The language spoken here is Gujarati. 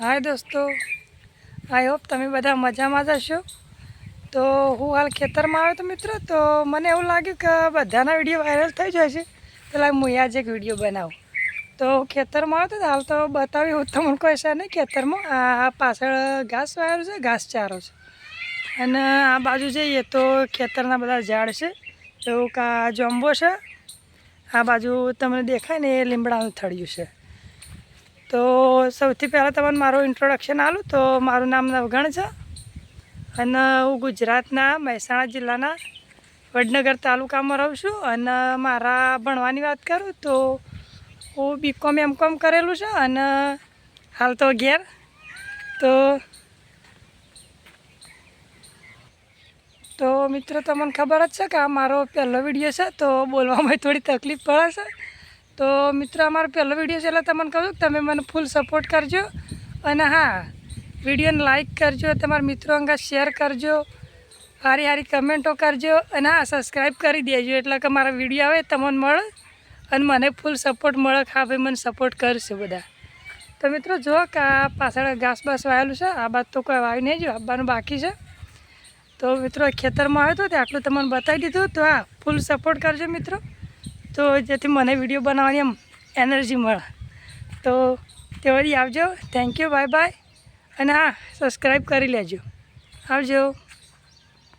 हाय दोस्तों, आई होप તમે બધા મજામાં જ હશો। તો હું હાલ ખેતરમાં આવ્યો તો મિત્રો, તો મને એવું લાગ્યું કે બધાના વિડીયો વાયરલ થઈ જાય છે, પેલા હું આજ એક વિડીયો બનાવું। તો ખેતરમાં આવ્યો તો હાલ તો બતાવ્યું હું તમને કોઈ છે નહીં। ખેતરમાં આ પાછળ ઘાસ વાયેલું છે, ઘાસચારો છે, અને આ બાજુ જઈએ તો ખેતરના બધા ઝાડ છે, એવું કા જોંબો છે, આ બાજુ તમને દેખાય ને એ લીમડાનું થળિયું છે। તો સૌથી પહેલાં તમને મારું ઇન્ટ્રોડક્શન આલું તો મારું નામ નવઘણ છે અને હું ગુજરાતના મહેસાણા જિલ્લાના વડનગર તાલુકામાં રહું છું। અને મારા ભણવાની વાત કરું તો હું બીકોમ એમકોમ કરેલું છે અને હાલ તો ઘેર। તો મિત્રો તમને ખબર જ છે કે આ મારો પહેલો વિડીયો છે, તો બોલવામાં થોડી તકલીફ પડે છે। તો મિત્રો અમારો પહેલો વિડીયો છે એટલે તમને કહું કે તમે મને ફૂલ સપોર્ટ કરજો, અને હા, વિડીયોને લાઇક કરજો, તમારા મિત્રો અંગે શેર કરજો, સારી સારી કમેન્ટો કરજો, અને હા, સબસ્ક્રાઈબ કરી દેજો એટલે કે મારા વિડીયો આવે તમને મળે અને મને ફૂલ સપોર્ટ મળે કે હા ભાઈ મને સપોર્ટ કરશે બધા। તો મિત્રો જુઓ કે આ પાછળ ઘાસ બાસ વાયેલું છે, આ બાદ તો કોઈ વાવી નહીં, જો આવવાનું બાકી છે। તો મિત્રો ખેતરમાં આવ્યો હતો તે આટલું તમને બતાવી દીધું। તો હા, ફૂલ સપોર્ટ કરજો મિત્રો, તો જેથી મને વિડીયો બનાવવાની એમ એનર્જી મળે। તો તે વળી આવજો, થેન્ક યુ, બાય બાય, અને હા, સબસ્ક્રાઈબ કરી લેજો, આવજો।